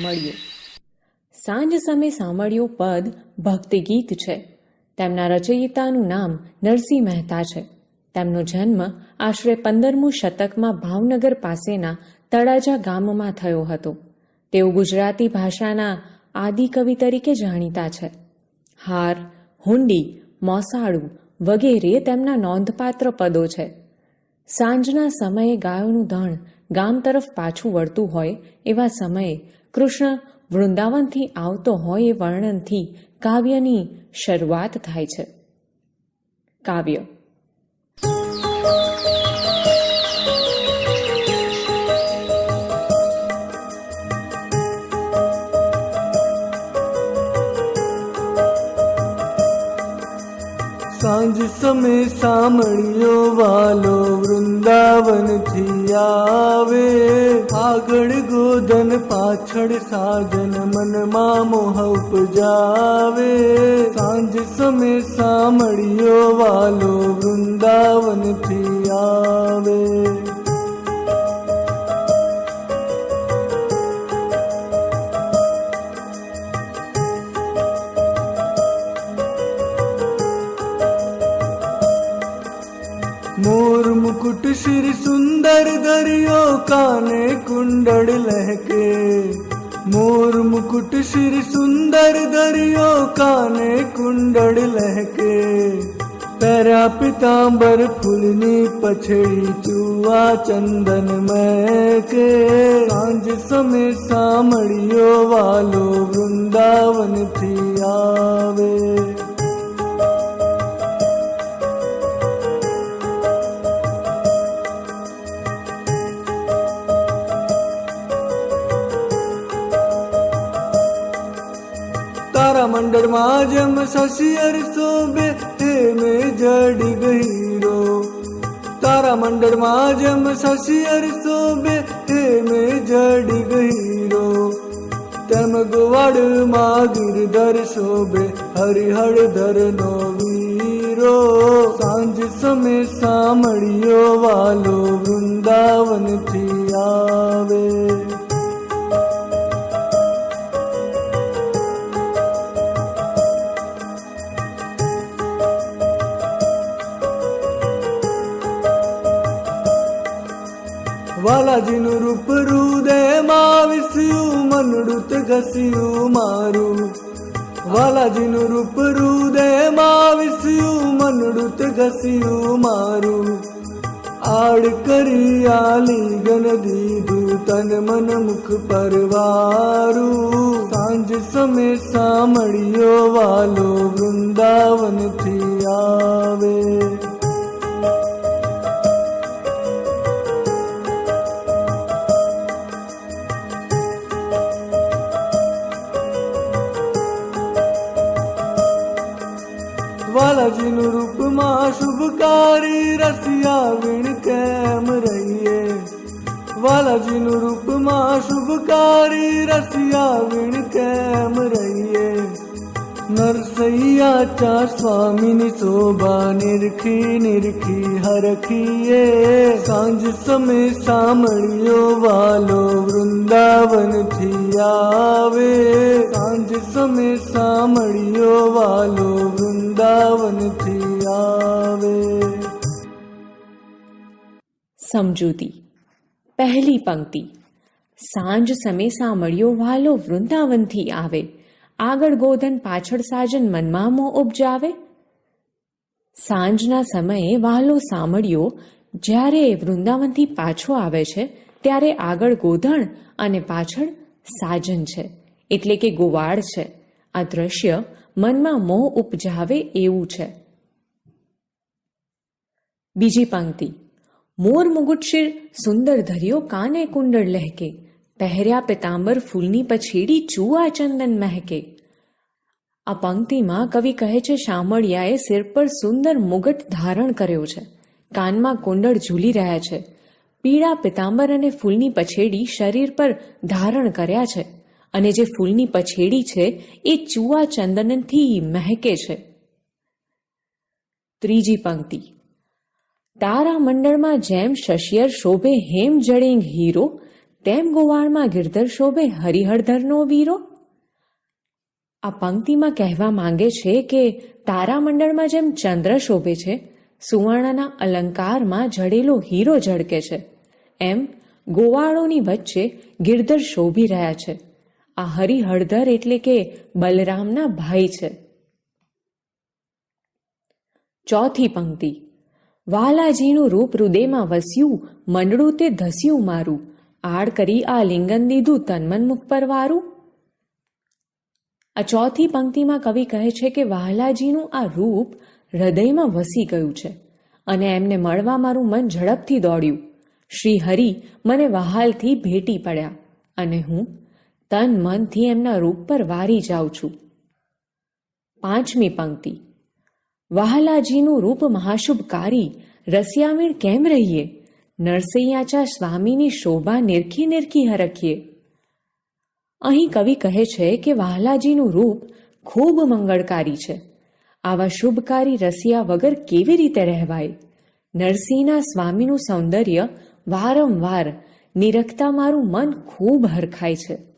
સામળિયો. સાંજ સમે સામળિયો પદ ભક્તિગીત છે. તેમના રચયિતાનું નામ નરસિંહ મહેતા છે. તેમનો જન્મ આશરે 15મું શતકમાં ભાવનગર પાસેના તળાજા ગામમાં થયો હતો. તેઓ ગુજરાતી ભાષાના આદિકવિ તરીકે જાણીતા છે. હાર, હુંડી, મોસાળું વગેરે તેમના નોંધપાત્ર પદો છે. સાંજના સમયે ગાયોનું ધણ ગામ તરફ પાછું વળતું હોય એવા સમયે કૃષ્ણ વૃંદાવનથી આવતો હોય એ વર્ણનથી કાવ્યની શરૂઆત થાય છે. કાવ્ય. સાંજ સમે સામળિયો વાલો વૃંદાવનથી આવે, આગળ ગોધન પાછળ સાજન મનમાં મોહ ઉપજાવે. સાંજ સમે સામળિયો વાલો વૃંદાવનથી આવે. मोर मुकुट सिर सुंदर दरियो काने कुंडल लहके. मोर मुकुट सिर सुंदर दरियो काने कुंडल लहके. पैरा पीतांबर फूलनी पछड़ी चुआ चंदन महके. सांझ समय सामळियो वालो वृंदावन थी आवे. तारा मंडल में जम शशियर शोभे हे में जड़ी गहीरो. तारा मंडल में जम शशियर शोभे हे में जड़ी गहीरो. तम गुवाड़ मां गिरधर शोभे हरिहर धर नो वीरो. सांझ समय सामळियो वालो वृंदावन थी आवे. વાલાજીનું રૂપ હૃદયમાં વિસ્યું મનડુત ઘસ્યું મારું. વાલાજીનું રૂપ હૃદયમાં વિસ્યું મનડુત ઘસ્યું મારું. આડ કરી આલિંગન દીધું તન મન મુખ પરવારું. સાંજ સમે સામળિયો વાલો વૃંદાવનથી આવે. વાલાજીનું રૂપમાં શુભકારી રસિયા વીણ કેમ રહીએ. વાલાજીનું રૂપમાં શુભકારી રસિયા વીણ કેમ રહીએ. નરસૈયા ચા સ્વામીની શોભા નિરખી નિરખી હરખીએ. સાંજ સમે સામળિયો વાલો વૃંદાવનથી આવે. સાંજ સમે સામળિયો વાલો વૃંદાવનથી આવે. સમજૂતી. પહેલી પંક્તિ. સાંજ સમે સામળિયો વાલો વૃંદાવનથી આવે, આગળ ગોધન પાછળ સાજન મનમાં મોહ ઉપજાવે. સાંજના સમયે વહાલો સામળિયો જ્યારે વૃંદાવનથી પાછો આવે છે ત્યારે આગળ ગોધણ અને પાછળ સાજન છે, એટલે કે ગોવાળ છે. આ દ્રશ્ય મનમાં મોહ ઉપજાવે એવું છે. બીજી પંક્તિ. મોર મુગુટ શિર સુંદર ધર્યો કાને કુંડળ લહેકે. પહેર્યા પિતાંબર ફૂલની પછેડી ચૂઆ ચંદન મહેકે. આ પંક્તિમાં કવિ કહે છે શામળિયાએ સિર પર સુંદર મુગટ ધારણ કર્યો છે, કાનમાં કુંડળ ઝૂલી રહ્યા છે, પીળા પિતાંબર અને ફૂલની પછેડી શરીર પર ધારણ કર્યા છે, અને જે ફૂલની પછેડી છે એ ચૂઆ ચંદનથી મહેકે છે. ત્રીજી પંક્તિ. તારા મંડળમાં જેમ શશિયર શોભે હેમ જડેંગ હીરો, તેમ ગોવાળમાં ગિરધર શોભે હરિહરધરનો વીરો. આ પંક્તિમાં કહેવા માંગે છે કે તારામંડળમાં જેમ ચંદ્ર શોભે છે, સુવર્ણના અલંકારમાં જડેલો હીરો ઝળકે છે, એમ ગોવાળોની વચ્ચે ગિરધર શોભી રહ્યા છે. આ હરિહરધર એટલે કે બલરામના ભાઈ છે. ચોથી પંક્તિ. વાલાજીનું રૂપ હૃદયમાં વસ્યું, મંડળું તે ધસ્યું મારું, આડ કરી આ લિંગન દીધું તનમન મુખ પર વારું. આ ચોથી પંક્તિમાં કવિ કહે છે કે વાલાજીનું આ રૂપ હૃદયમાં વસી ગયું છે અને એમને મળવા મારું મન ઝડપથી દોડ્યું. શ્રી હરિ મને વહાલથી ભેટી પડ્યા અને હું તન મનથી એમના રૂપ પર વારી જાઉં છું. પાંચમી પંક્તિ. વહાલાજીનું રૂપ મહાશુભકારી, રસિયામીણ કેમ રહીએ, નરસૈયાચા સ્વામીની શોભા નિરખી નિરખી હરખીએ. અહીં કવિ કહે છે કે વહાલાજીનું રૂપ ખૂબ મંગળકારી છે. આવા શુભકારી રસિયા વગર કેવી રીતે રહેવાય? નરસિંહના સ્વામીનું સૌંદર્ય વારંવાર નિરખતા મારું મન ખૂબ હરખાય છે.